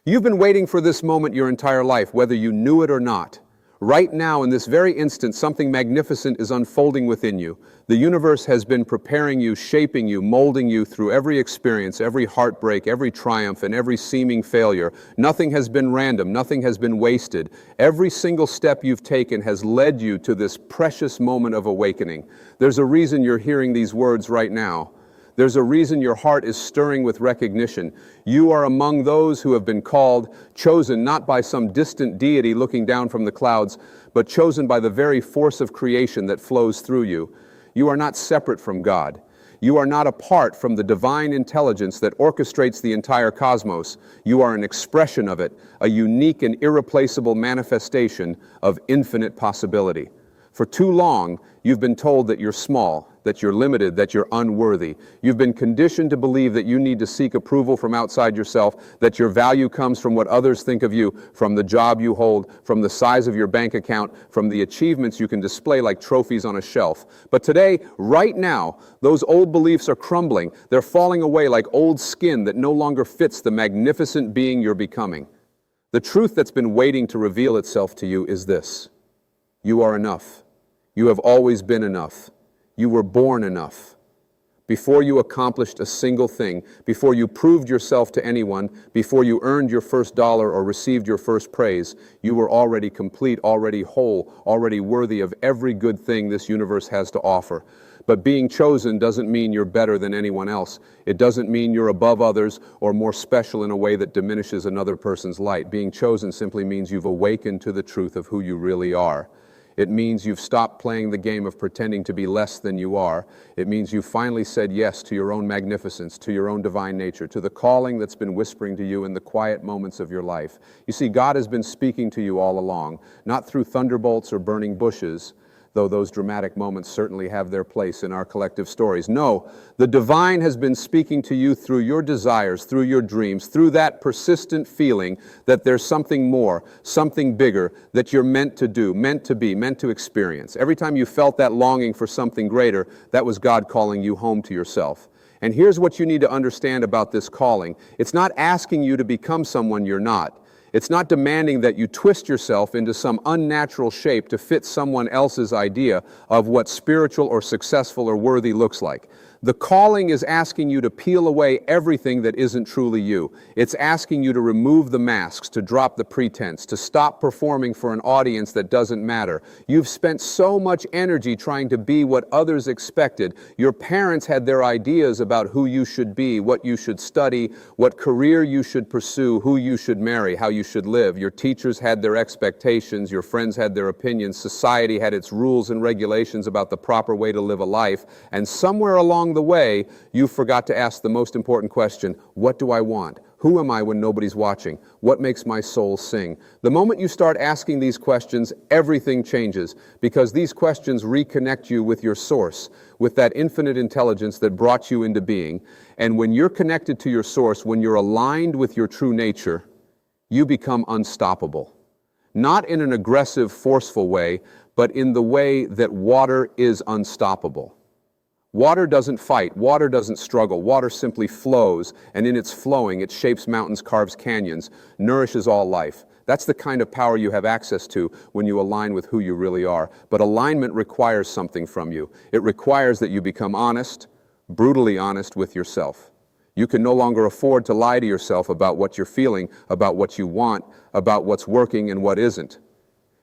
You've been waiting for this moment your entire life, whether you knew it or not. Right now, in this very instant, something magnificent is unfolding within you. The universe has been preparing you, shaping you, molding you through every experience, every heartbreak, every triumph, and every seeming failure. Nothing has been random. Nothing has been wasted. Every single step you've taken has led you to this precious moment of awakening. There's a reason you're hearing these words right now. There's a reason your heart is stirring with recognition. You are among those who have been called, chosen not by some distant deity looking down from the clouds, but chosen by the very force of creation that flows through you. You are not separate from God. You are not apart from the divine intelligence that orchestrates the entire cosmos. You are an expression of it, a unique and irreplaceable manifestation of infinite possibility. For too long, you've been told that you're small, that you're limited, that you're unworthy. You've been conditioned to believe that you need to seek approval from outside yourself, that your value comes from what others think of you, from the job you hold, from the size of your bank account, from the achievements you can display like trophies on a shelf. But today, right now, those old beliefs are crumbling. They're falling away like old skin that no longer fits the magnificent being you're becoming. The truth that's been waiting to reveal itself to you is this: you are enough. You have always been enough. You were born enough. Before you accomplished a single thing, before you proved yourself to anyone, before you earned your first dollar or received your first praise, you were already complete, already whole, already worthy of every good thing this universe has to offer. But being chosen doesn't mean you're better than anyone else. It doesn't mean you're above others or more special in a way that diminishes another person's light. Being chosen simply means you've awakened to the truth of who you really are. It means you've stopped playing the game of pretending to be less than you are. It means you finally said yes to your own magnificence, to your own divine nature, to the calling that's been whispering to you in the quiet moments of your life. You see, God has been speaking to you all along, not through thunderbolts or burning bushes, though those dramatic moments certainly have their place in our collective stories. No, the divine has been speaking to you through your desires, through your dreams, through that persistent feeling that there's something more, something bigger that you're meant to do, meant to be, meant to experience. Every time you felt that longing for something greater, that was God calling you home to yourself. And here's what you need to understand about this calling. It's not asking you to become someone you're not. It's not demanding that you twist yourself into some unnatural shape to fit someone else's idea of what spiritual or successful or worthy looks like. The calling is asking you to peel away everything that isn't truly you. It's asking you to remove the masks, to drop the pretense, to stop performing for an audience that doesn't matter. You've spent so much energy trying to be what others expected. Your parents had their ideas about who you should be, what you should study, what career you should pursue, who you should marry, how you should live. Your teachers had their expectations, your friends had their opinions, society had its rules and regulations about the proper way to live a life, and somewhere along the way, you forgot to ask the most important question: what do I want? Who am I when nobody's watching? What makes my soul sing? The moment you start asking these questions, everything changes, because these questions reconnect you with your source, with that infinite intelligence that brought you into being. And when you're connected to your source, when you're aligned with your true nature, you become unstoppable. Not in an aggressive, forceful way, but in the way that water is unstoppable. Water doesn't fight, water doesn't struggle, water simply flows, and in its flowing, it shapes mountains, carves canyons, nourishes all life. That's the kind of power you have access to when you align with who you really are. But alignment requires something from you. It requires that you become honest, brutally honest with yourself. You can no longer afford to lie to yourself about what you're feeling, about what you want, about what's working and what isn't.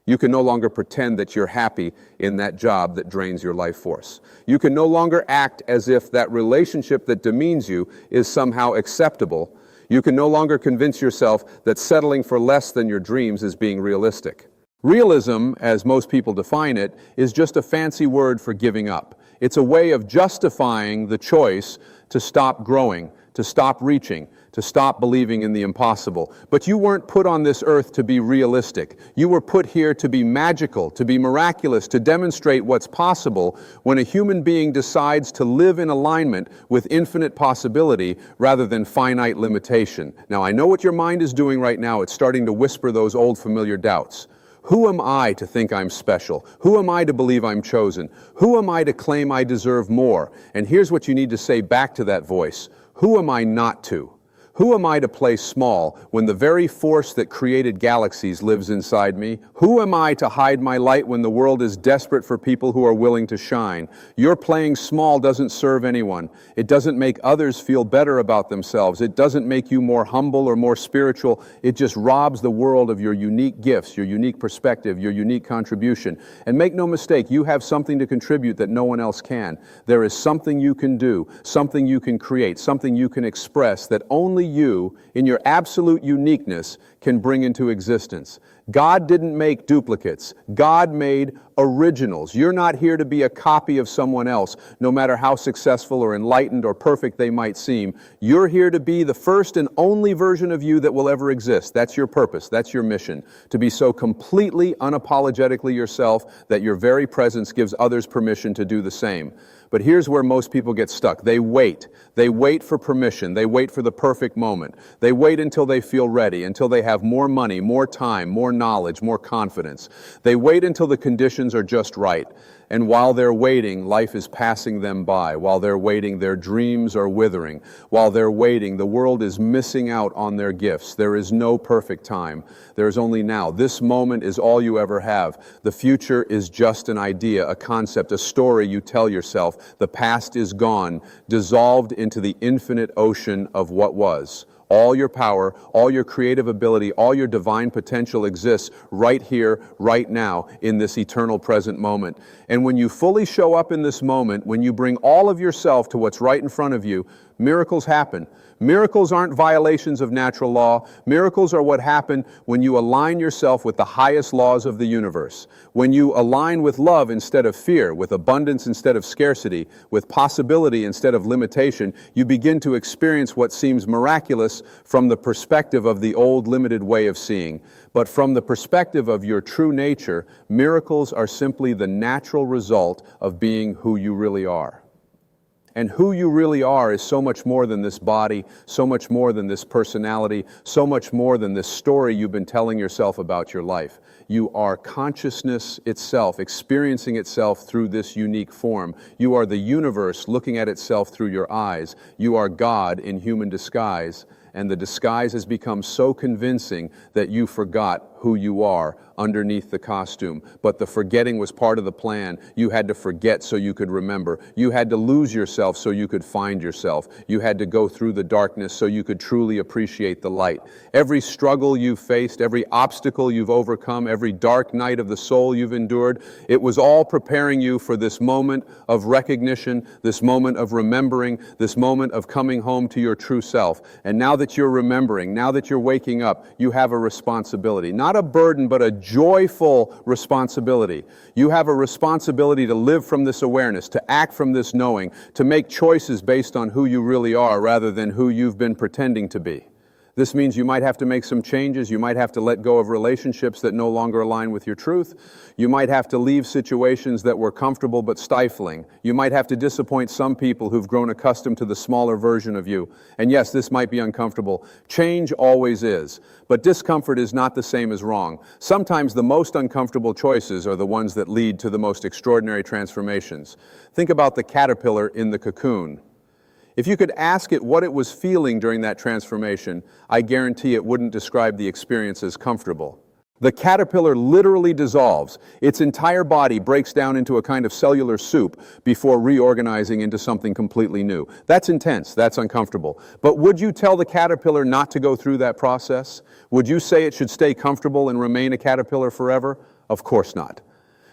You can no longer pretend that you're happy in that job that drains your life force. You can no longer act as if that relationship that demeans you is somehow acceptable. You can no longer convince yourself that settling for less than your dreams is being realistic. Realism, as most people define it, is just a fancy word for giving up. It's a way of justifying the choice to stop growing, to stop reaching, to stop believing in the impossible. But you weren't put on this earth to be realistic. You were put here to be magical, to be miraculous, to demonstrate what's possible when a human being decides to live in alignment with infinite possibility rather than finite limitation. Now, I know what your mind is doing right now. It's starting to whisper those old familiar doubts. Who am I to think I'm special? Who am I to believe I'm chosen? Who am I to claim I deserve more? And here's what you need to say back to that voice. Who am I not to? Who am I to play small when the very force that created galaxies lives inside me? Who am I to hide my light when the world is desperate for people who are willing to shine? Your playing small doesn't serve anyone. It doesn't make others feel better about themselves. It doesn't make you more humble or more spiritual. It just robs the world of your unique gifts, your unique perspective, your unique contribution. And make no mistake, you have something to contribute that no one else can. There is something you can do, something you can create, something you can express that only you, in your absolute uniqueness, can bring into existence. God didn't make duplicates. God made originals. You're not here to be a copy of someone else, no matter how successful or enlightened or perfect they might seem. You're here to be the first and only version of you that will ever exist. That's your purpose. That's your mission. To be so completely, unapologetically yourself that your very presence gives others permission to do the same. But here's where most people get stuck. They wait. They wait for permission. They wait for the perfect moment. They wait until they feel ready, until they have more money, more time, more knowledge, more confidence. They wait until the conditions are just right. And while they're waiting, life is passing them by. While they're waiting, their dreams are withering. While they're waiting, the world is missing out on their gifts. There is no perfect time. There is only now. This moment is all you ever have. The future is just an idea, a concept, a story you tell yourself. The past is gone, dissolved into the infinite ocean of what was. All your power, all your creative ability, all your divine potential exists right here, right now, in this eternal present moment. And when you fully show up in this moment, when you bring all of yourself to what's right in front of you, miracles happen. Miracles aren't violations of natural law. Miracles are what happen when you align yourself with the highest laws of the universe. When you align with love instead of fear, with abundance instead of scarcity, with possibility instead of limitation, you begin to experience what seems miraculous from the perspective of the old limited way of seeing. But from the perspective of your true nature, miracles are simply the natural result of being who you really are. And who you really are is so much more than this body, so much more than this personality, so much more than this story you've been telling yourself about your life. You are consciousness itself, experiencing itself through this unique form. You are the universe looking at itself through your eyes. You are God in human disguise. And the disguise has become so convincing that you forgot who you are underneath the costume. But the forgetting was part of the plan. You had to forget so you could remember. You had to lose yourself so you could find yourself. You had to go through the darkness so you could truly appreciate the light. Every struggle you've faced, every obstacle you've overcome, every dark night of the soul you've endured, it was all preparing you for this moment of recognition, this moment of remembering, this moment of coming home to your true self. And now that you're remembering, now that you're waking up, you have a responsibility. Not a burden, but a joyful responsibility. You have a responsibility to live from this awareness, to act from this knowing, to make choices based on who you really are rather than who you've been pretending to be. This means you might have to make some changes. You might have to let go of relationships that no longer align with your truth. You might have to leave situations that were comfortable but stifling. You might have to disappoint some people who've grown accustomed to the smaller version of you. And yes, this might be uncomfortable. Change always is. But discomfort is not the same as wrong. Sometimes the most uncomfortable choices are the ones that lead to the most extraordinary transformations. Think about the caterpillar in the cocoon. If you could ask it what it was feeling during that transformation, I guarantee it wouldn't describe the experience as comfortable. The caterpillar literally dissolves. Its entire body breaks down into a kind of cellular soup before reorganizing into something completely new. That's intense. That's uncomfortable. But would you tell the caterpillar not to go through that process? Would you say it should stay comfortable and remain a caterpillar forever? Of course not.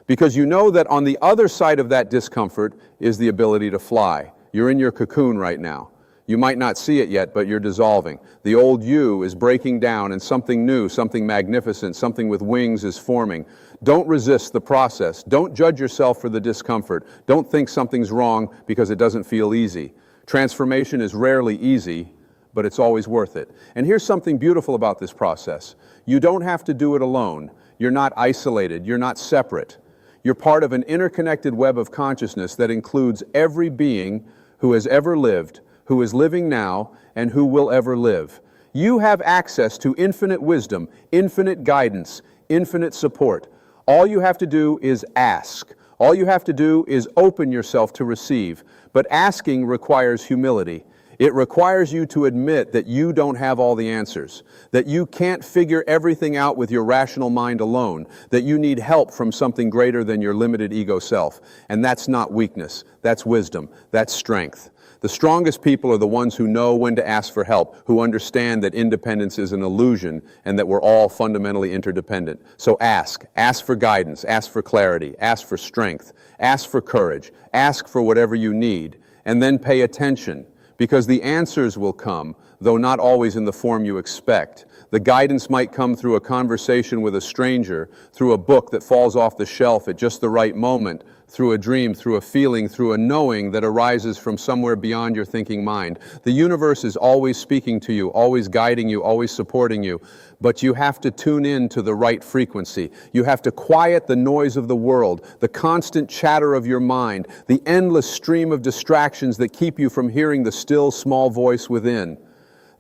Because you know that on the other side of that discomfort is the ability to fly. You're in your cocoon right now. You might not see it yet, but you're dissolving. The old you is breaking down and something new, something magnificent, something with wings is forming. Don't resist the process. Don't judge yourself for the discomfort. Don't think something's wrong because it doesn't feel easy. Transformation is rarely easy, but it's always worth it. And here's something beautiful about this process. You don't have to do it alone. You're not isolated. You're not separate. You're part of an interconnected web of consciousness that includes every being who has ever lived, who is living now, and who will ever live. You have access to infinite wisdom, infinite guidance, infinite support. All you have to do is ask. All you have to do is open yourself to receive. But asking requires humility. It requires you to admit that you don't have all the answers, that you can't figure everything out with your rational mind alone, that you need help from something greater than your limited ego self. And that's not weakness, that's wisdom, that's strength. The strongest people are the ones who know when to ask for help, who understand that independence is an illusion and that we're all fundamentally interdependent. So ask for guidance, ask for clarity, ask for strength, ask for courage, ask for whatever you need, and then pay attention. Because the answers will come, though not always in the form you expect. The guidance might come through a conversation with a stranger, through a book that falls off the shelf at just the right moment, through a dream, through a feeling, through a knowing that arises from somewhere beyond your thinking mind. The universe is always speaking to you, always guiding you, always supporting you, but you have to tune in to the right frequency. You have to quiet the noise of the world, the constant chatter of your mind, the endless stream of distractions that keep you from hearing the still small voice within.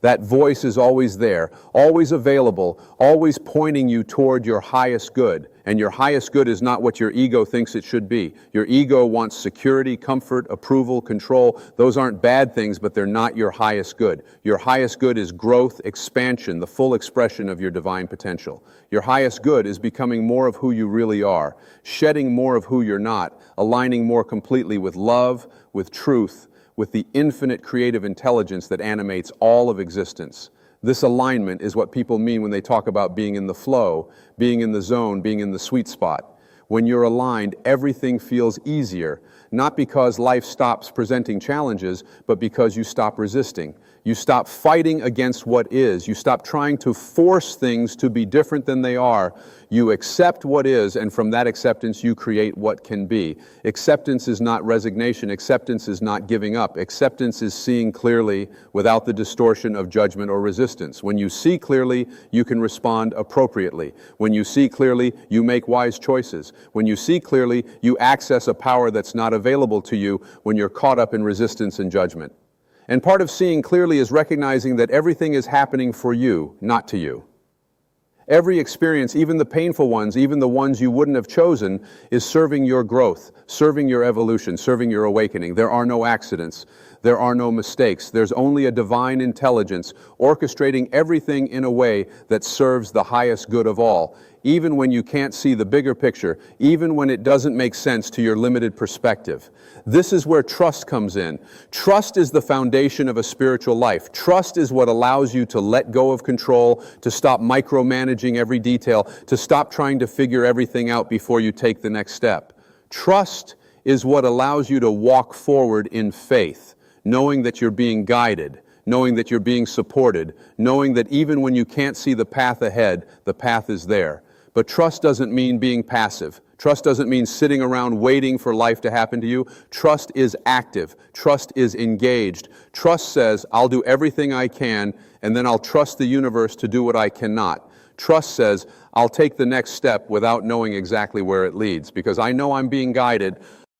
That voice is always there, always available, always pointing you toward your highest good. And your highest good is not what your ego thinks it should be. Your ego wants security, comfort, approval, control. Those aren't bad things, but they're not your highest good. Your highest good is growth, expansion, the full expression of your divine potential. Your highest good is becoming more of who you really are, shedding more of who you're not, aligning more completely with love, with truth, with the infinite creative intelligence that animates all of existence. This alignment is what people mean when they talk about being in the flow, being in the zone, being in the sweet spot. When you're aligned, everything feels easier, not because life stops presenting challenges, but because you stop resisting. You stop fighting against what is. You stop trying to force things to be different than they are. You accept what is, and from that acceptance, you create what can be. Acceptance is not resignation. Acceptance is not giving up. Acceptance is seeing clearly without the distortion of judgment or resistance. When you see clearly, you can respond appropriately. When you see clearly, you make wise choices. When you see clearly, you access a power that's not available to you when you're caught up in resistance and judgment. And part of seeing clearly is recognizing that everything is happening for you, not to you. Every experience, even the painful ones, even the ones you wouldn't have chosen, is serving your growth, serving your evolution, serving your awakening. There are no accidents. There are no mistakes. There's only a divine intelligence orchestrating everything in a way that serves the highest good of all, even when you can't see the bigger picture, even when it doesn't make sense to your limited perspective. This is where trust comes in. Trust is the foundation of a spiritual life. Trust is what allows you to let go of control, to stop micromanaging every detail, to stop trying to figure everything out before you take the next step. Trust is what allows you to walk forward in faith, knowing that you're being guided, knowing that you're being supported, knowing that even when you can't see the path ahead, the path is there. But trust doesn't mean being passive. Trust doesn't mean sitting around waiting for life to happen to you. Trust is active. Trust is engaged. Trust says, I'll do everything I can, and then I'll trust the universe to do what I cannot. Trust says, I'll take the next step without knowing exactly where it leads, because I know I'm being guided.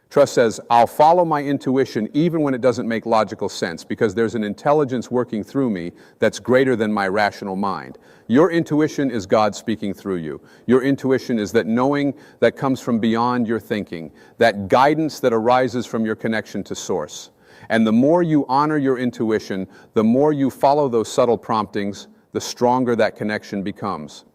Trust says, I'll follow my intuition even when it doesn't make logical sense, because there's an intelligence working through me that's greater than my rational mind. Your intuition is God speaking through you. Your intuition is that knowing that comes from beyond your thinking, that guidance that arises from your connection to Source. And the more you honor your intuition, the more you follow those subtle promptings, the stronger that connection becomes.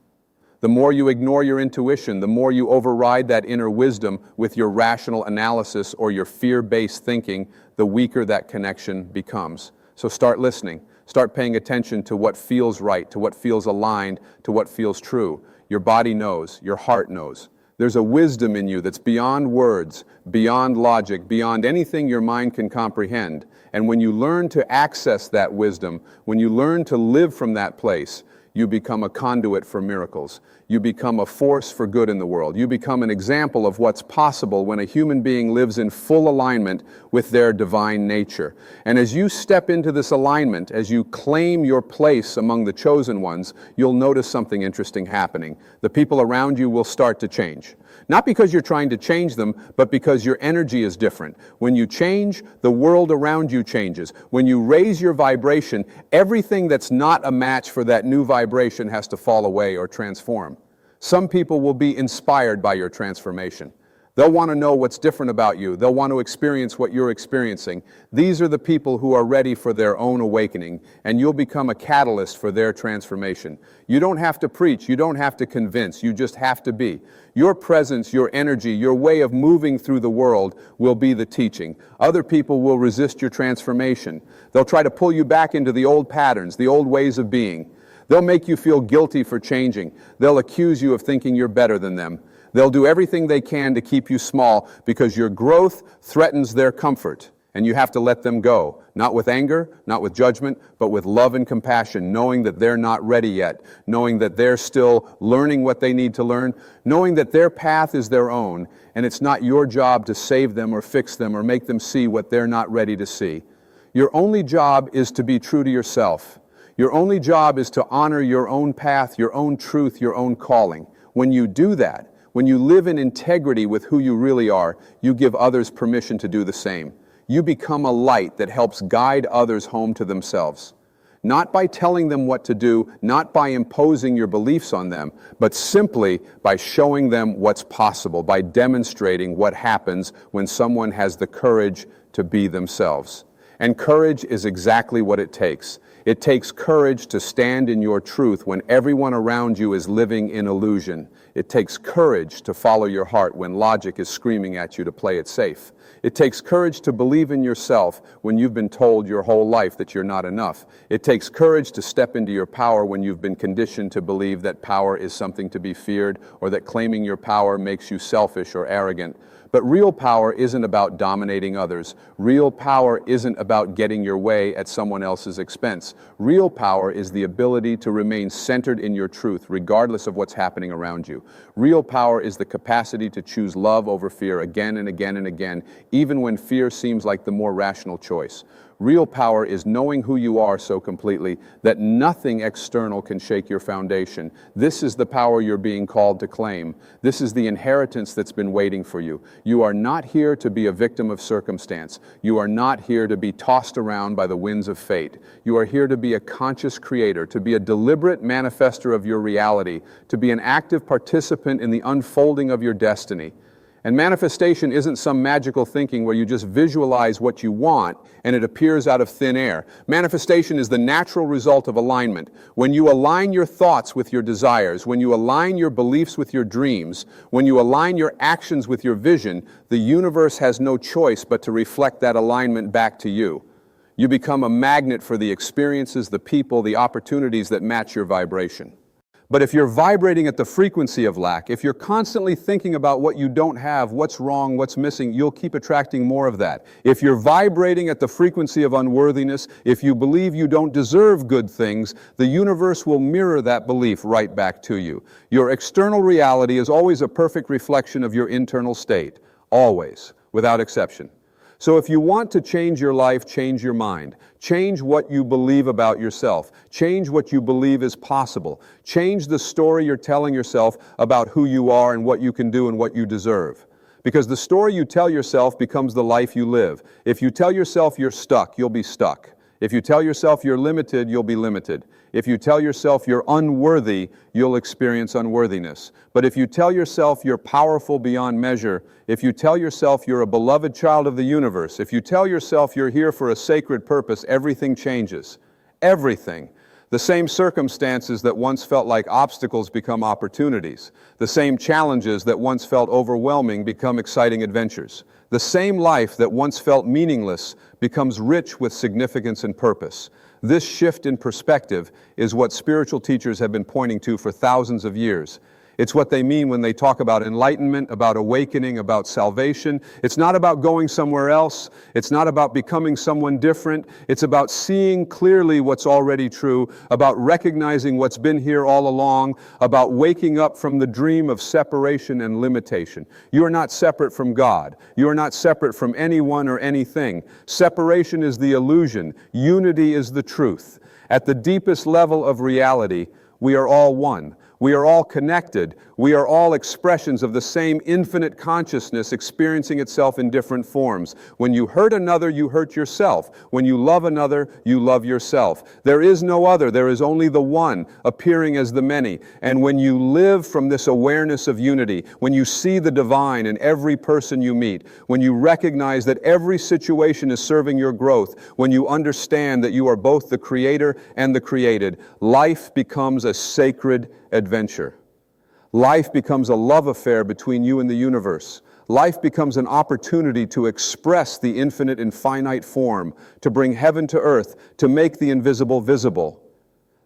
The more you ignore your intuition, the more you override that inner wisdom with your rational analysis or your fear-based thinking, the weaker that connection becomes. So start listening. Start paying attention to what feels right, to what feels aligned, to what feels true. Your body knows. Your heart knows. There's a wisdom in you that's beyond words, beyond logic, beyond anything your mind can comprehend. And when you learn to access that wisdom, when you learn to live from that place, you become a conduit for miracles. You become a force for good in the world. You become an example of what's possible when a human being lives in full alignment with their divine nature. And as you step into this alignment, as you claim your place among the chosen ones, you'll notice something interesting happening. The people around you will start to change. Not because you're trying to change them, but because your energy is different. When you change, the world around you changes. When you raise your vibration, everything that's not a match for that new vibration has to fall away or transform. Some people will be inspired by your transformation. They'll want to know what's different about you. They'll want to experience what you're experiencing. These are the people who are ready for their own awakening, and you'll become a catalyst for their transformation. You don't have to preach. You don't have to convince. You just have to be. Your presence, your energy, your way of moving through the world will be the teaching. Other people will resist your transformation. They'll try to pull you back into the old patterns, the old ways of being. They'll make you feel guilty for changing. They'll accuse you of thinking you're better than them. They'll do everything they can to keep you small because your growth threatens their comfort, and you have to let them go. Not with anger, not with judgment, but with love and compassion, knowing that they're not ready yet, knowing that they're still learning what they need to learn, knowing that their path is their own, and it's not your job to save them or fix them or make them see what they're not ready to see. Your only job is to be true to yourself. Your only job is to honor your own path, your own truth, your own calling. When you do that, when you live in integrity with who you really are, you give others permission to do the same. You become a light that helps guide others home to themselves. Not by telling them what to do, not by imposing your beliefs on them, but simply by showing them what's possible, by demonstrating what happens when someone has the courage to be themselves. And courage is exactly what it takes. It takes courage to stand in your truth when everyone around you is living in illusion. It takes courage to follow your heart when logic is screaming at you to play it safe. It takes courage to believe in yourself when you've been told your whole life that you're not enough. It takes courage to step into your power when you've been conditioned to believe that power is something to be feared or that claiming your power makes you selfish or arrogant. But real power isn't about dominating others. Real power isn't about getting your way at someone else's expense. Real power is the ability to remain centered in your truth, regardless of what's happening around you. Real power is the capacity to choose love over fear again and again and again, even when fear seems like the more rational choice. Real power is knowing who you are so completely that nothing external can shake your foundation. This is the power you're being called to claim. This is the inheritance that's been waiting for you. You are not here to be a victim of circumstance. You are not here to be tossed around by the winds of fate. You are here to be a conscious creator, to be a deliberate manifester of your reality, to be an active participant in the unfolding of your destiny. And manifestation isn't some magical thinking where you just visualize what you want and it appears out of thin air. Manifestation is the natural result of alignment. When you align your thoughts with your desires, when you align your beliefs with your dreams, when you align your actions with your vision, the universe has no choice but to reflect that alignment back to you. You become a magnet for the experiences, the people, the opportunities that match your vibration. But if you're vibrating at the frequency of lack, if you're constantly thinking about what you don't have, what's wrong, what's missing, you'll keep attracting more of that. If you're vibrating at the frequency of unworthiness, if you believe you don't deserve good things, the universe will mirror that belief right back to you. Your external reality is always a perfect reflection of your internal state. Always, without exception. So if you want to change your life, change your mind. Change what you believe about yourself. Change what you believe is possible. Change the story you're telling yourself about who you are and what you can do and what you deserve. Because the story you tell yourself becomes the life you live. If you tell yourself you're stuck, you'll be stuck. If you tell yourself you're limited, you'll be limited. If you tell yourself you're unworthy, you'll experience unworthiness. But if you tell yourself you're powerful beyond measure, if you tell yourself you're a beloved child of the universe, if you tell yourself you're here for a sacred purpose, everything changes. Everything. The same circumstances that once felt like obstacles become opportunities. The same challenges that once felt overwhelming become exciting adventures. The same life that once felt meaningless becomes rich with significance and purpose. This shift in perspective is what spiritual teachers have been pointing to for thousands of years. It's what they mean when they talk about enlightenment, about awakening, about salvation. It's not about going somewhere else. It's not about becoming someone different. It's about seeing clearly what's already true, about recognizing what's been here all along, about waking up from the dream of separation and limitation. You are not separate from God. You are not separate from anyone or anything. Separation is the illusion. Unity is the truth. At the deepest level of reality, we are all one. We are all connected. We are all expressions of the same infinite consciousness experiencing itself in different forms. When you hurt another, you hurt yourself. When you love another, you love yourself. There is no other. There is only the one, appearing as the many. And when you live from this awareness of unity, when you see the divine in every person you meet, when you recognize that every situation is serving your growth, when you understand that you are both the creator and the created, life becomes a sacred adventure. Life becomes a love affair between you and the universe. Life becomes an opportunity to express the infinite in finite form, to bring heaven to earth, to make the invisible visible.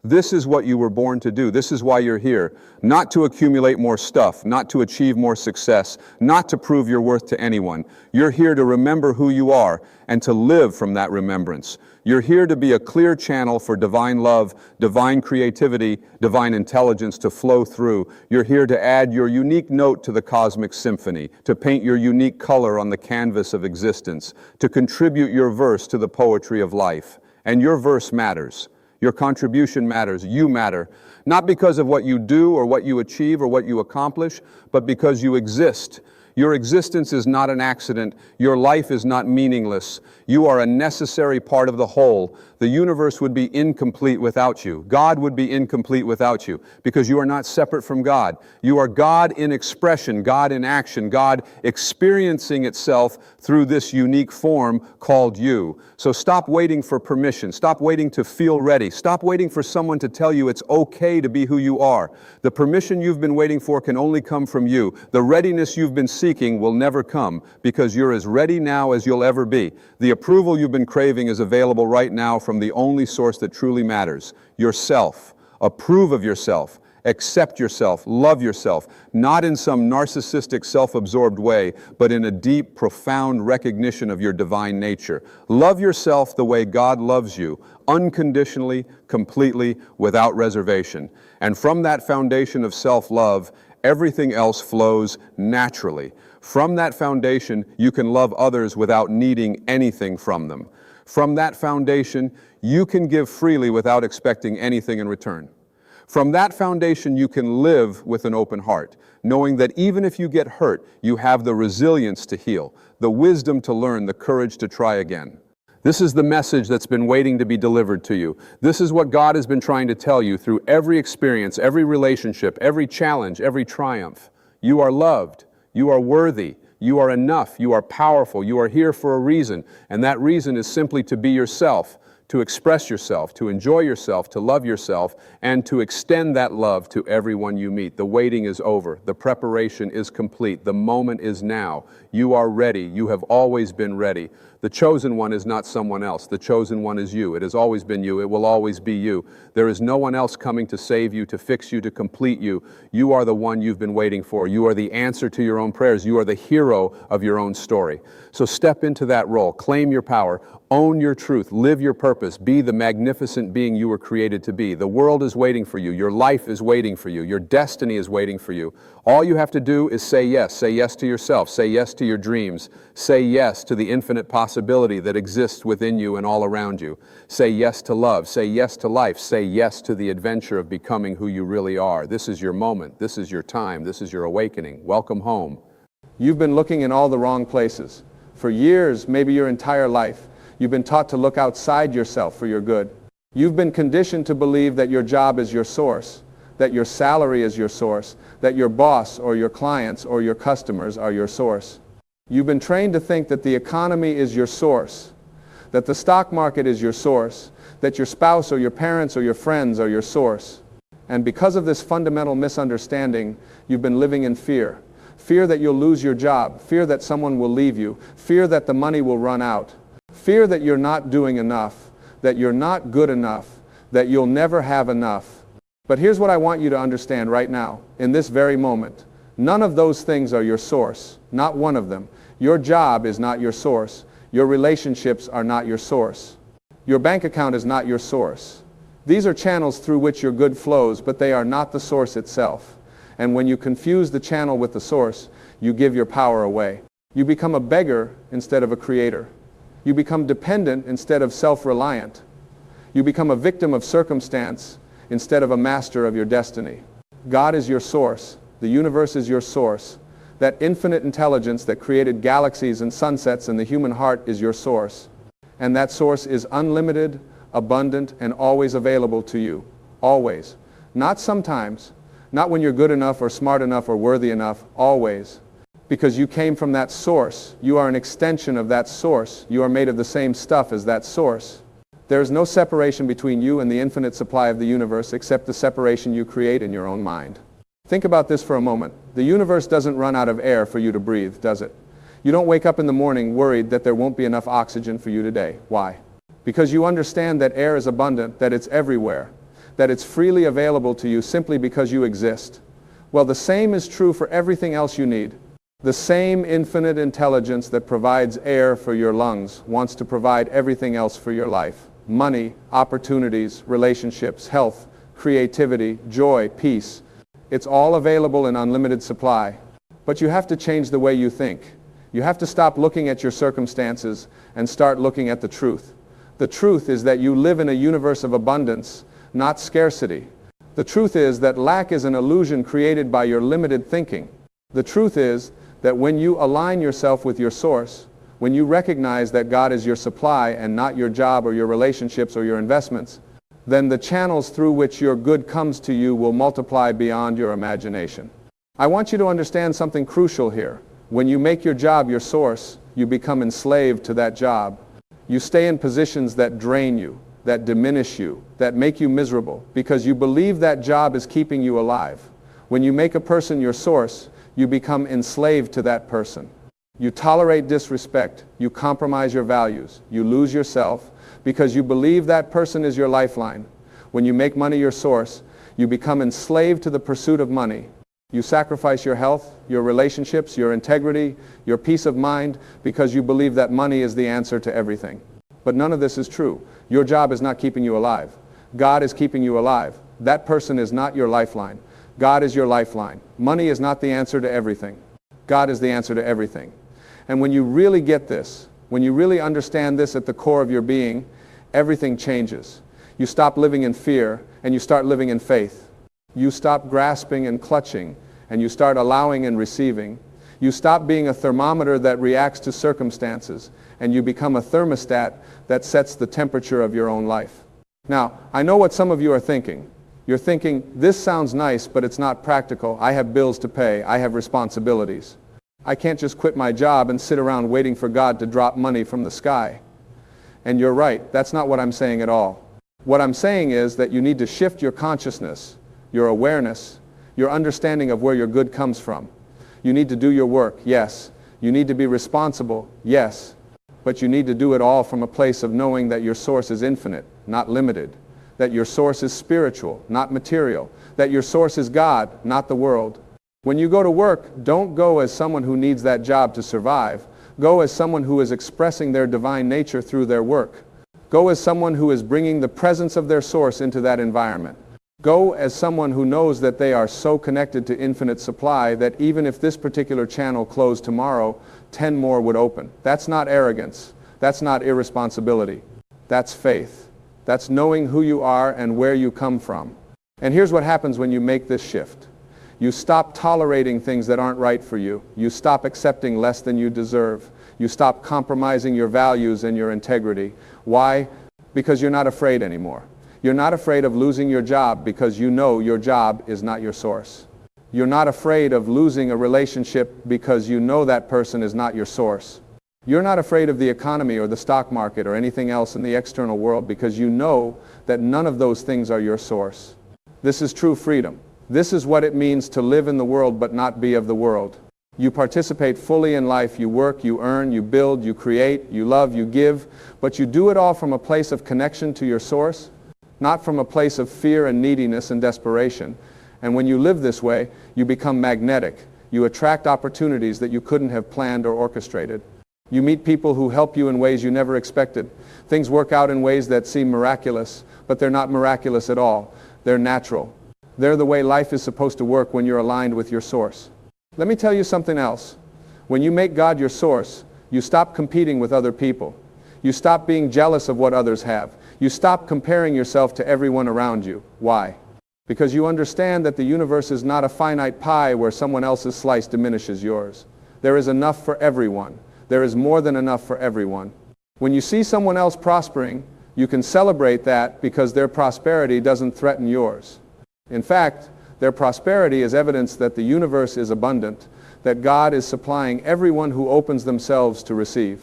This is what you were born to do. This is why you're here. Not to accumulate more stuff, not to achieve more success, not to prove your worth to anyone. You're here to remember who you are and to live from that remembrance. You're here to be a clear channel for divine love, divine creativity, divine intelligence to flow through. You're here to add your unique note to the cosmic symphony, to paint your unique color on the canvas of existence, to contribute your verse to the poetry of life. And your verse matters. Your contribution matters. You matter. Not because of what you do or what you achieve or what you accomplish, but because you exist. Your existence is not an accident. Your life is not meaningless. You are a necessary part of the whole. The universe would be incomplete without you. God would be incomplete without you because you are not separate from God. You are God in expression, God in action, God experiencing itself through this unique form called you. So stop waiting for permission. Stop waiting to feel ready. Stop waiting for someone to tell you it's okay to be who you are. The permission you've been waiting for can only come from you. The readiness you've been seeking will never come because you're as ready now as you'll ever be. The approval you've been craving is available right now from the only source that truly matters, yourself. Approve of yourself. Accept yourself. Love yourself. Not in some narcissistic, self-absorbed way, but in a deep, profound recognition of your divine nature. Love yourself the way God loves you, unconditionally, completely, without reservation. And from that foundation of self-love, everything else flows naturally. From that foundation, you can love others without needing anything from them. From that foundation, you can give freely without expecting anything in return. From that foundation, you can live with an open heart, knowing that even if you get hurt, you have the resilience to heal, the wisdom to learn, the courage to try again. This is the message that's been waiting to be delivered to you. This is what God has been trying to tell you through every experience, every relationship, every challenge, every triumph. You are loved. You are worthy. You are enough. You are powerful. You are here for a reason. And that reason is simply to be yourself, to express yourself, to enjoy yourself, to love yourself, and to extend that love to everyone you meet. The waiting is over. The preparation is complete. The moment is now. You are ready. You have always been ready. The chosen one is not someone else. The chosen one is you. It has always been you. It will always be you. There is no one else coming to save you, to fix you, to complete you. You are the one you've been waiting for. You are the answer to your own prayers. You are the hero of your own story. So step into that role. Claim your power. Own your truth. Live your purpose. Be the magnificent being you were created to be. The world is waiting for you. Your life is waiting for you. Your destiny is waiting for you. All you have to do is say yes. Say yes to yourself. Say yes to your dreams. Say yes to the infinite possibility that exists within you and all around you. Say yes to love. Say yes to life. Say yes to the adventure of becoming who you really are. This is your moment. This is your time. This is your awakening. Welcome home. You've been looking in all the wrong places. For years, maybe your entire life, you've been taught to look outside yourself for your good. You've been conditioned to believe that your job is your source, that your salary is your source, that your boss or your clients or your customers are your source. You've been trained to think that the economy is your source, that the stock market is your source, that your spouse or your parents or your friends are your source. And because of this fundamental misunderstanding, you've been living in fear. Fear that you'll lose your job, fear that someone will leave you, fear that the money will run out, fear that you're not doing enough, that you're not good enough, that you'll never have enough. But here's what I want you to understand right now, in this very moment. None of those things are your source, not one of them. Your job is not your source. Your relationships are not your source. Your bank account is not your source. These are channels through which your good flows, but they are not the source itself. And when you confuse the channel with the source, you give your power away. You become a beggar instead of a creator. You become dependent instead of self-reliant. You become a victim of circumstance instead of a master of your destiny. God is your source. The universe is your source. That infinite intelligence that created galaxies and sunsets in the human heart is your source. And that source is unlimited, abundant, and always available to you. Always. Not sometimes. Not when you're good enough or smart enough or worthy enough. Always. Because you came from that source. You are an extension of that source. You are made of the same stuff as that source. There is no separation between you and the infinite supply of the universe except the separation you create in your own mind. Think about this for a moment. The universe doesn't run out of air for you to breathe, does it? You don't wake up in the morning worried that there won't be enough oxygen for you today. Why? Because you understand that air is abundant, that it's everywhere, that it's freely available to you simply because you exist. Well, the same is true for everything else you need. The same infinite intelligence that provides air for your lungs wants to provide everything else for your life. Money, opportunities, relationships, health, creativity, joy, peace. It's all available in unlimited supply. But you have to change the way you think. You have to stop looking at your circumstances and start looking at the truth. The truth is that you live in a universe of abundance, not scarcity. The truth is that lack is an illusion created by your limited thinking. The truth is that when you align yourself with your source, when you recognize that God is your supply and not your job or your relationships or your investments, then the channels through which your good comes to you will multiply beyond your imagination. I want you to understand something crucial here. When you make your job your source, you become enslaved to that job. You stay in positions that drain you, that diminish you, that make you miserable, because you believe that job is keeping you alive. When you make a person your source, you become enslaved to that person. You tolerate disrespect, you compromise your values, you lose yourself, because you believe that person is your lifeline. When you make money your source, you become enslaved to the pursuit of money. You sacrifice your health, your relationships, your integrity, your peace of mind, because you believe that money is the answer to everything. But none of this is true. Your job is not keeping you alive. God is keeping you alive. That person is not your lifeline. God is your lifeline. Money is not the answer to everything. God is the answer to everything. And when you really get this, when you really understand this at the core of your being, everything changes. You stop living in fear and you start living in faith. You stop grasping and clutching and you start allowing and receiving. You stop being a thermometer that reacts to circumstances and you become a thermostat that sets the temperature of your own life. Now, I know what some of you are thinking. You're thinking, this sounds nice, but it's not practical. I have bills to pay. I have responsibilities. I can't just quit my job and sit around waiting for God to drop money from the sky. And you're right, that's not what I'm saying at all. What I'm saying is that you need to shift your consciousness, your awareness, your understanding of where your good comes from. You need to do your work, yes. You need to be responsible, yes. But you need to do it all from a place of knowing that your source is infinite, not limited. That your source is spiritual, not material. That your source is God, not the world. When you go to work, don't go as someone who needs that job to survive. Go as someone who is expressing their divine nature through their work. Go as someone who is bringing the presence of their source into that environment. Go as someone who knows that they are so connected to infinite supply that even if this particular channel closed tomorrow, 10 more would open. That's not arrogance. That's not irresponsibility. That's faith. That's knowing who you are and where you come from. And here's what happens when you make this shift. You stop tolerating things that aren't right for you. You stop accepting less than you deserve. You stop compromising your values and your integrity. Why? Because you're not afraid anymore. You're not afraid of losing your job because you know your job is not your source. You're not afraid of losing a relationship because you know that person is not your source. You're not afraid of the economy or the stock market or anything else in the external world because you know that none of those things are your source. This is true freedom. This is what it means to live in the world but not be of the world. You participate fully in life. You work, you earn, you build, you create, you love, you give, but you do it all from a place of connection to your source, not from a place of fear and neediness and desperation. And when you live this way, you become magnetic. You attract opportunities that you couldn't have planned or orchestrated. You meet people who help you in ways you never expected. Things work out in ways that seem miraculous, but they're not miraculous at all. They're natural. They're the way life is supposed to work when you're aligned with your source. Let me tell you something else. When you make God your source, you stop competing with other people. You stop being jealous of what others have. You stop comparing yourself to everyone around you. Why? Because you understand that the universe is not a finite pie where someone else's slice diminishes yours. There is enough for everyone. There is more than enough for everyone. When you see someone else prospering, you can celebrate that because their prosperity doesn't threaten yours. In fact, their prosperity is evidence that the universe is abundant, that God is supplying everyone who opens themselves to receive.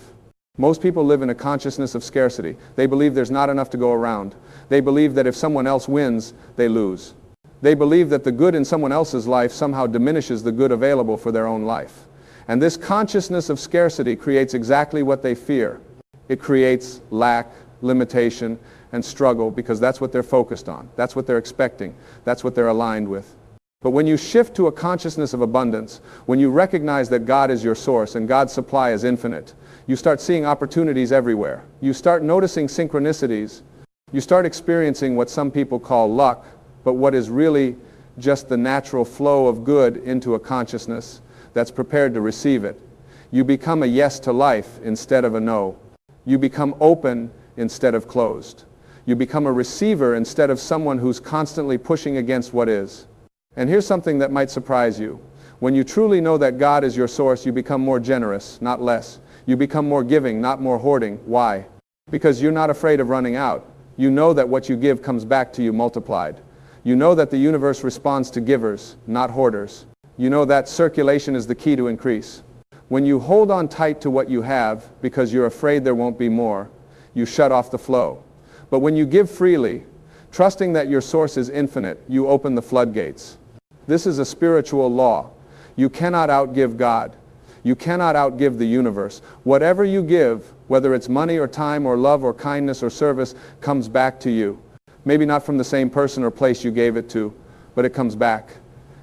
Most people live in a consciousness of scarcity. They believe there's not enough to go around. They believe that if someone else wins, they lose. They believe that the good in someone else's life somehow diminishes the good available for their own life. And this consciousness of scarcity creates exactly what they fear. It creates lack, limitation, and struggle because that's what they're focused on. That's what they're expecting. That's what they're aligned with. But when you shift to a consciousness of abundance, when you recognize that God is your source and God's supply is infinite, you start seeing opportunities everywhere. You start noticing synchronicities. You start experiencing what some people call luck, but what is really just the natural flow of good into a consciousness that's prepared to receive it. You become a yes to life instead of a no. You become open instead of closed. You become a receiver instead of someone who's constantly pushing against what is. And here's something that might surprise you. When you truly know that God is your source, you become more generous, not less. You become more giving, not more hoarding. Why? Because you're not afraid of running out. You know that what you give comes back to you multiplied. You know that the universe responds to givers, not hoarders. You know that circulation is the key to increase. When you hold on tight to what you have because you're afraid there won't be more, you shut off the flow. But when you give freely, trusting that your source is infinite, you open the floodgates. This is a spiritual law. You cannot outgive God. You cannot outgive the universe. Whatever you give, whether it's money or time or love or kindness or service, comes back to you. Maybe not from the same person or place you gave it to, but it comes back.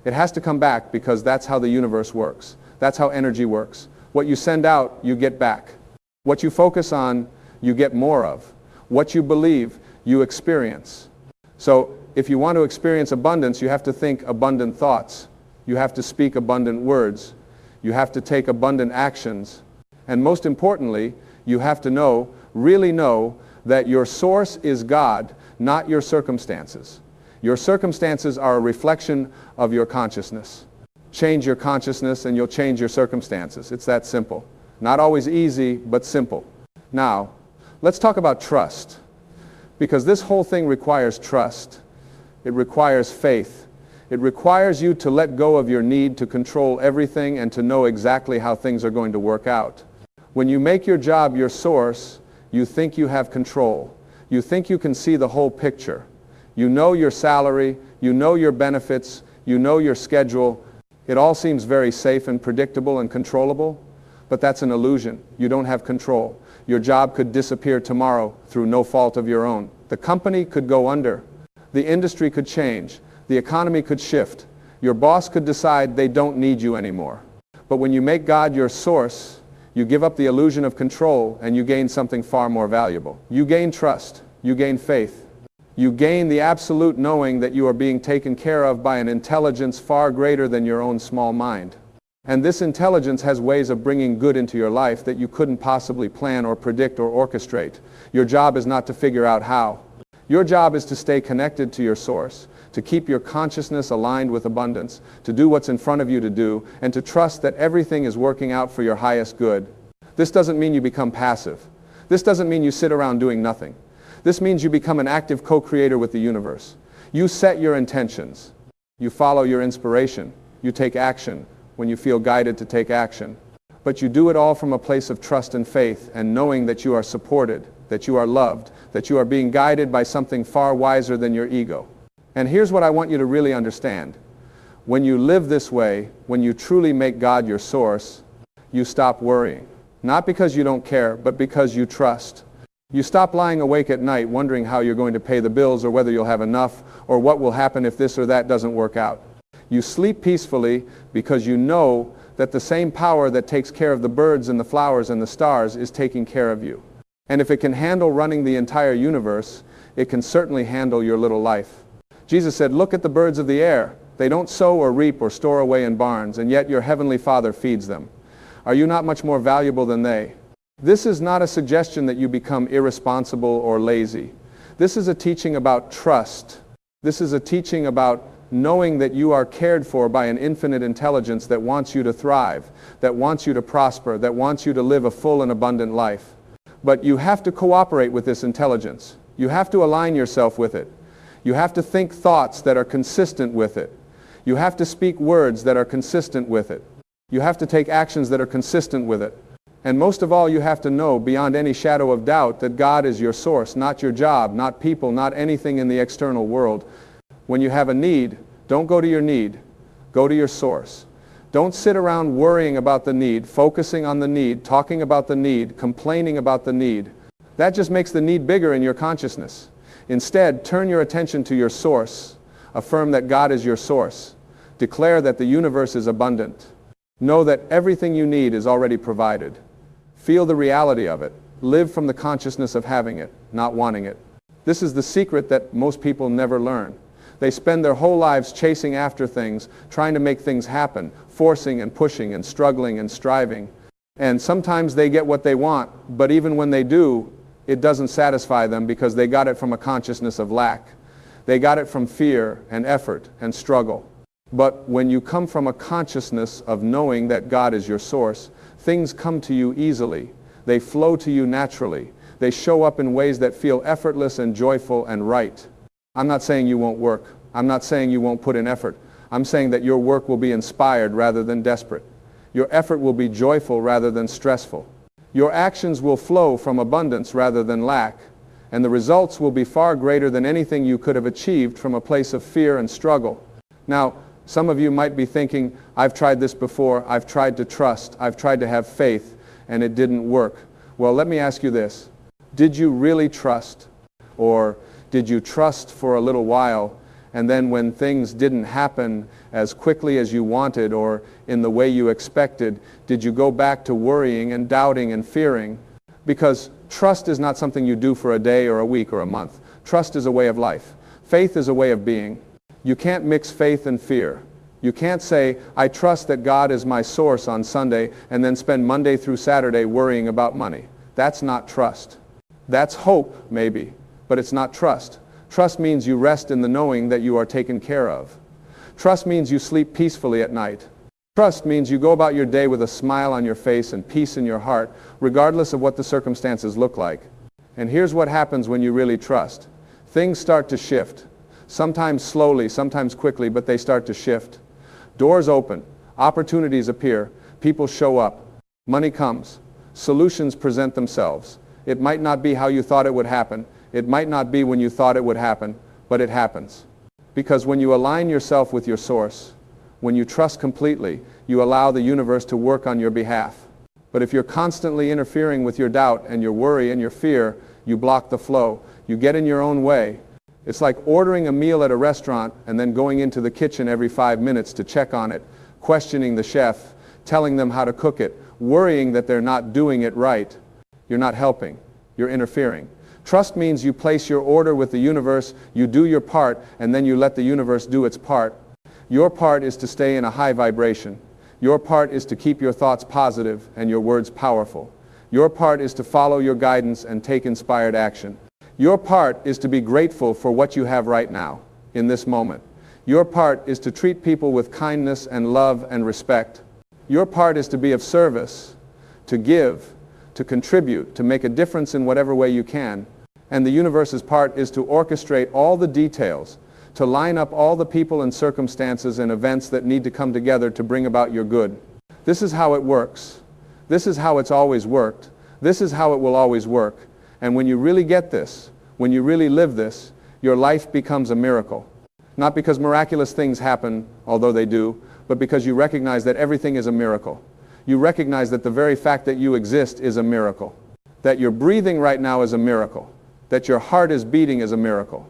It has to come back because that's how the universe works. That's how energy works. What you send out, you get back. What you focus on, you get more of. What you believe, you experience. So if you want to experience abundance, you have to think abundant thoughts. You have to speak abundant words. You have to take abundant actions. And most importantly, you have to know, really know, that your source is God, not your circumstances. Your circumstances are a reflection of your consciousness. Change your consciousness and you'll change your circumstances. It's that simple. Not always easy, but simple. Now, let's talk about trust. Because this whole thing requires trust. It requires faith. It requires you to let go of your need to control everything and to know exactly how things are going to work out. When you make your job your source, you think you have control. You think you can see the whole picture. You know your salary, you know your benefits, you know your schedule. It all seems very safe and predictable and controllable, but that's an illusion. You don't have control. Your job could disappear tomorrow through no fault of your own. The company could go under. The industry could change. The economy could shift. Your boss could decide they don't need you anymore. But when you make God your source, you give up the illusion of control and you gain something far more valuable. You gain trust. You gain faith. You gain the absolute knowing that you are being taken care of by an intelligence far greater than your own small mind. And this intelligence has ways of bringing good into your life that you couldn't possibly plan or predict or orchestrate. Your job is not to figure out how. Your job is to stay connected to your source, to keep your consciousness aligned with abundance, to do what's in front of you to do, and to trust that everything is working out for your highest good. This doesn't mean you become passive. This doesn't mean you sit around doing nothing. This means you become an active co-creator with the universe. You set your intentions. You follow your inspiration. You take action when you feel guided to take action. But you do it all from a place of trust and faith and knowing that you are supported, that you are loved, that you are being guided by something far wiser than your ego. And here's what I want you to really understand. When you live this way, when you truly make God your source, you stop worrying. Not because you don't care, but because you trust. You stop lying awake at night wondering how you're going to pay the bills or whether you'll have enough or what will happen if this or that doesn't work out. You sleep peacefully because you know that the same power that takes care of the birds and the flowers and the stars is taking care of you. And if it can handle running the entire universe, it can certainly handle your little life. Jesus said, "Look at the birds of the air. They don't sow or reap or store away in barns, and yet your heavenly Father feeds them. Are you not much more valuable than they?" This is not a suggestion that you become irresponsible or lazy. This is a teaching about trust. This is a teaching about knowing that you are cared for by an infinite intelligence that wants you to thrive, that wants you to prosper, that wants you to live a full and abundant life. But you have to cooperate with this intelligence. You have to align yourself with it. You have to think thoughts that are consistent with it. You have to speak words that are consistent with it. You have to take actions that are consistent with it. And most of all, you have to know beyond any shadow of doubt that God is your source, not your job, not people, not anything in the external world. When you have a need, don't go to your need. Go to your source. Don't sit around worrying about the need, focusing on the need, talking about the need, complaining about the need. That just makes the need bigger in your consciousness. Instead, turn your attention to your source. Affirm that God is your source. Declare that the universe is abundant. Know that everything you need is already provided. Feel the reality of it. Live from the consciousness of having it, not wanting it. This is the secret that most people never learn. They spend their whole lives chasing after things, trying to make things happen, forcing and pushing and struggling and striving. And sometimes they get what they want, but even when they do, it doesn't satisfy them because they got it from a consciousness of lack. They got it from fear and effort and struggle. But when you come from a consciousness of knowing that God is your source, things come to you easily. They flow to you naturally. They show up in ways that feel effortless and joyful and right. I'm not saying you won't work. I'm not saying you won't put in effort. I'm saying that your work will be inspired rather than desperate. Your effort will be joyful rather than stressful. Your actions will flow from abundance rather than lack. And the results will be far greater than anything you could have achieved from a place of fear and struggle. Now, some of you might be thinking, I've tried this before, I've tried to trust, I've tried to have faith, and it didn't work. Well, let me ask you this. Did you really trust? Or did you trust for a little while, and then when things didn't happen as quickly as you wanted or in the way you expected, did you go back to worrying and doubting and fearing? Because trust is not something you do for a day or a week or a month. Trust is a way of life. Faith is a way of being. You can't mix faith and fear. You can't say, I trust that God is my source on Sunday and then spend Monday through Saturday worrying about money. That's not trust. That's hope, maybe, but it's not trust. Trust means you rest in the knowing that you are taken care of. Trust means you sleep peacefully at night. Trust means you go about your day with a smile on your face and peace in your heart, regardless of what the circumstances look like. And here's what happens when you really trust. Things start to shift. Sometimes slowly, sometimes quickly, but they start to shift. Doors open, opportunities appear, people show up, money comes, solutions present themselves. It might not be how you thought it would happen. It might not be when you thought it would happen, but it happens. Because when you align yourself with your source, when you trust completely, you allow the universe to work on your behalf. But if you're constantly interfering with your doubt and your worry and your fear, you block the flow. You get in your own way. It's like ordering a meal at a restaurant and then going into the kitchen every 5 minutes to check on it, questioning the chef, telling them how to cook it, worrying that they're not doing it right. You're not helping. You're interfering. Trust means you place your order with the universe, you do your part, and then you let the universe do its part. Your part is to stay in a high vibration. Your part is to keep your thoughts positive and your words powerful. Your part is to follow your guidance and take inspired action. Your part is to be grateful for what you have right now, in this moment. Your part is to treat people with kindness and love and respect. Your part is to be of service, to give, to contribute, to make a difference in whatever way you can. And the universe's part is to orchestrate all the details, to line up all the people and circumstances and events that need to come together to bring about your good. This is how it works. This is how it's always worked. This is how it will always work. And when you really get this, when you really live this, your life becomes a miracle. Not because miraculous things happen, although they do, but because you recognize that everything is a miracle. You recognize that the very fact that you exist is a miracle. That you're breathing right now is a miracle. That your heart is beating is a miracle.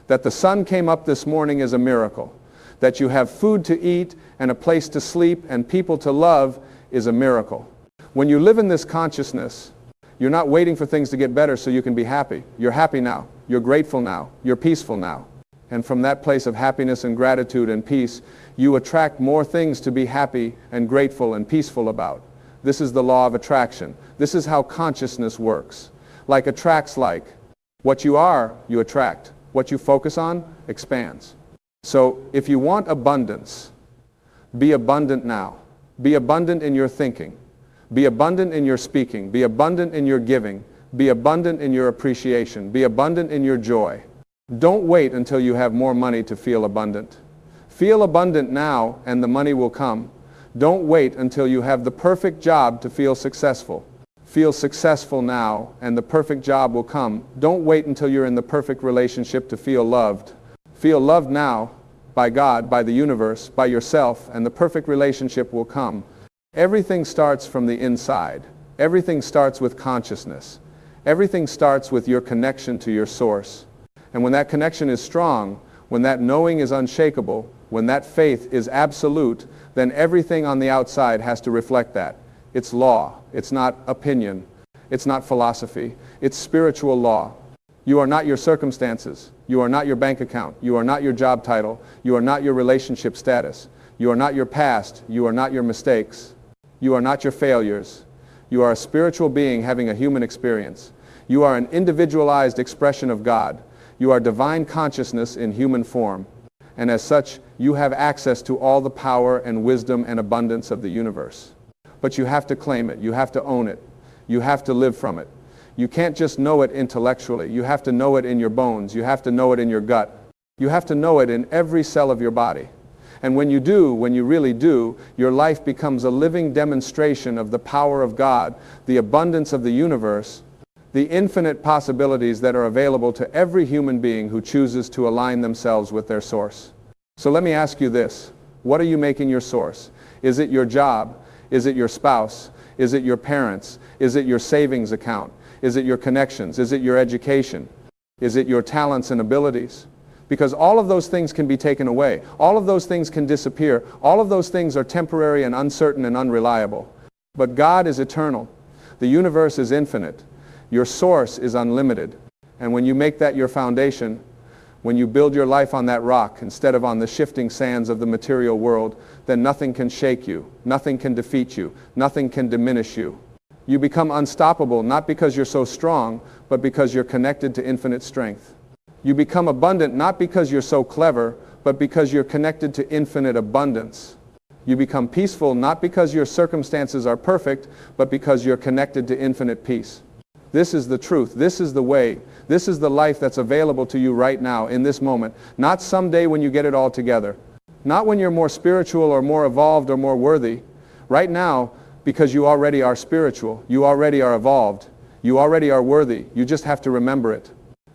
That the sun came up this morning is a miracle. That you have food to eat and a place to sleep and people to love is a miracle. When you live in this consciousness, you're not waiting for things to get better so you can be happy. You're happy now. You're grateful now. You're peaceful now. And from that place of happiness and gratitude and peace, you attract more things to be happy and grateful and peaceful about. This is the law of attraction. This is how consciousness works. Like attracts like. What you are, you attract. What you focus on expands. So if you want abundance, be abundant now. Be abundant in your thinking. Be abundant in your speaking. Be abundant in your giving. Be abundant in your appreciation. Be abundant in your joy. Don't wait until you have more money to feel abundant. Feel abundant now and the money will come. Don't wait until you have the perfect job to feel successful. Feel successful now and the perfect job will come. Don't wait until you're in the perfect relationship to feel loved. Feel loved now by God, by the universe, by yourself, and the perfect relationship will come. Everything starts from the inside. Everything starts with consciousness. Everything starts with your connection to your source. And when that connection is strong, when that knowing is unshakable, when that faith is absolute, then everything on the outside has to reflect that. It's law. It's not opinion. It's not philosophy. It's spiritual law. You are not your circumstances. You are not your bank account. You are not your job title. You are not your relationship status. You are not your past. You are not your mistakes. You are not your failures. You are a spiritual being having a human experience. You are an individualized expression of God. You are divine consciousness in human form. And as such, you have access to all the power and wisdom and abundance of the universe. But you have to claim it. You have to own it. You have to live from it. You can't just know it intellectually. You have to know it in your bones. You have to know it in your gut. You have to know it in every cell of your body. And when you do, when you really do, your life becomes a living demonstration of the power of God, the abundance of the universe, the infinite possibilities that are available to every human being who chooses to align themselves with their source. So let me ask you this. What are you making your source? Is it your job? Is it your spouse? Is it your parents? Is it your savings account? Is it your connections? Is it your education? Is it your talents and abilities? Because all of those things can be taken away. All of those things can disappear. All of those things are temporary and uncertain and unreliable. But God is eternal. The universe is infinite. Your source is unlimited. And when you make that your foundation, when you build your life on that rock instead of on the shifting sands of the material world, then nothing can shake you. Nothing can defeat you. Nothing can diminish you. You become unstoppable not because you're so strong, but because you're connected to infinite strength. You become abundant not because you're so clever, but because you're connected to infinite abundance. You become peaceful not because your circumstances are perfect, but because you're connected to infinite peace. This is the truth. This is the way. This is the life that's available to you right now in this moment. Not someday when you get it all together. Not when you're more spiritual or more evolved or more worthy. Right now, because you already are spiritual. You already are evolved. You already are worthy. You just have to remember it.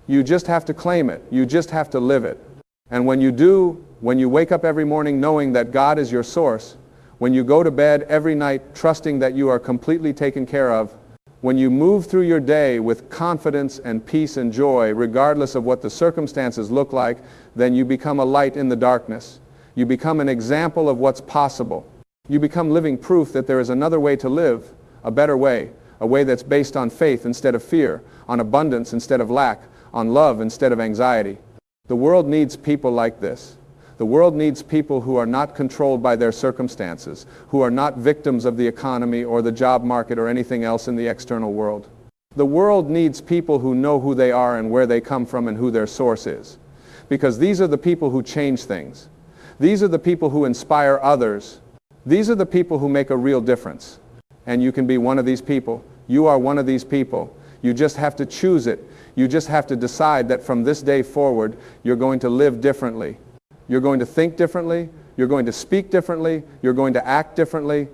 You just have to claim it. You just have to live it. And when you do, when you wake up every morning knowing that God is your source, when you go to bed every night trusting that you are completely taken care of, when you move through your day with confidence and peace and joy, regardless of what the circumstances look like, then you become a light in the darkness. You become an example of what's possible. You become living proof that there is another way to live, a better way, a way that's based on faith instead of fear, on abundance instead of lack, on love instead of anxiety. The world needs people like this. The world needs people who are not controlled by their circumstances, who are not victims of the economy or the job market or anything else in the external world. The world needs people who know who they are and where they come from and who their source is. Because these are the people who change things. These are the people who inspire others. These are the people who make a real difference. And you can be one of these people. You are one of these people. You just have to choose it. You just have to decide that from this day forward, you're going to live differently. You're going to think differently. You're going to speak differently. You're going to act differently.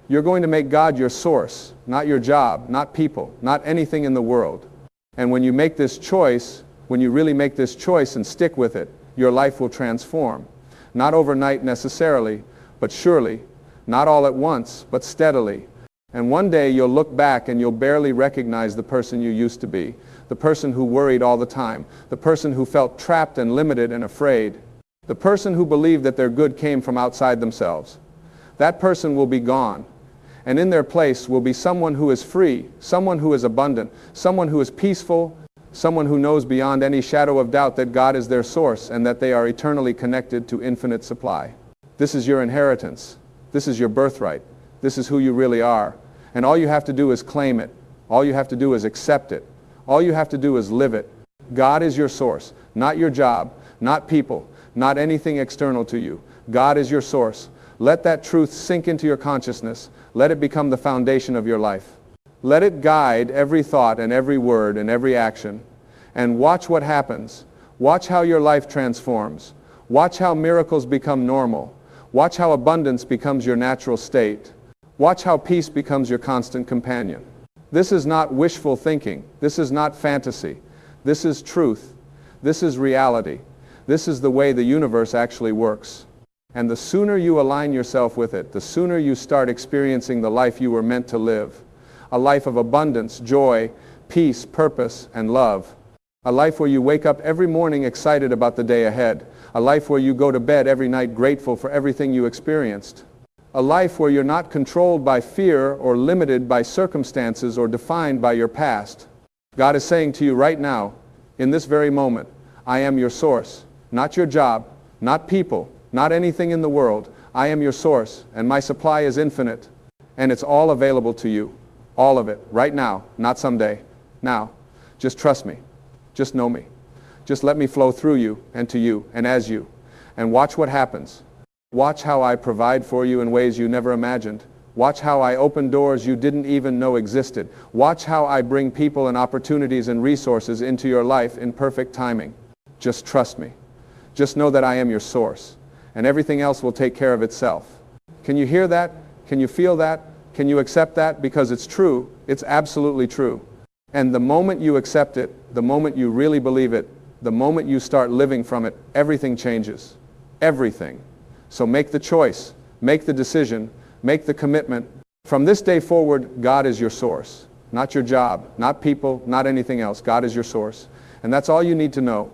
You're going to make God your source, not your job, not people, not anything in the world. And when you make this choice, when you really make this choice and stick with it, your life will transform. Not overnight necessarily, but surely. Not all at once, but steadily. And one day you'll look back and you'll barely recognize the person you used to be, the person who worried all the time, the person who felt trapped and limited and afraid, the person who believed that their good came from outside themselves. That person will be gone. And in their place will be someone who is free, someone who is abundant, someone who is peaceful, someone who knows beyond any shadow of doubt that God is their source and that they are eternally connected to infinite supply. This is your inheritance. This is your birthright. This is who you really are. And all you have to do is claim it. All you have to do is accept it. All you have to do is live it. God is your source. not your job, not people, not anything external to you. God is your source. Let that truth sink into your consciousness. Let it become the foundation of your life. Let it guide every thought and every word and every action. And watch what happens. Watch how your life transforms. Watch how miracles become normal. Watch how abundance becomes your natural state. Watch how peace becomes your constant companion. This is not wishful thinking. This is not fantasy. This is truth. This is reality. This is the way the universe actually works. And the sooner you align yourself with it, the sooner you start experiencing the life you were meant to live. A life of abundance, joy, peace, purpose, and love. A life where you wake up every morning excited about the day ahead. A life where you go to bed every night grateful for everything you experienced. A life where you're not controlled by fear or limited by circumstances or defined by your past. God is saying to you right now, in this very moment, I am your source, not your job, not people, not anything in the world. I am your source, and my supply is infinite, and it's all available to you. All of it, right now, not someday. Now, just trust me. Just know me. Just let me flow through you and to you and as you. And watch what happens. Watch how I provide for you in ways you never imagined. Watch how I open doors you didn't even know existed. Watch how I bring people and opportunities and resources into your life in perfect timing. Just trust me. Just know that I am your source, and everything else will take care of itself. Can you hear that? Can you feel that? Can you accept that? Because it's true. It's absolutely true. And the moment you accept it, the moment you really believe it, the moment you start living from it, everything changes. Everything. So make the choice, make the decision, make the commitment. From this day forward, God is your source. Not your job, not people, not anything else. God is your source. And that's all you need to know.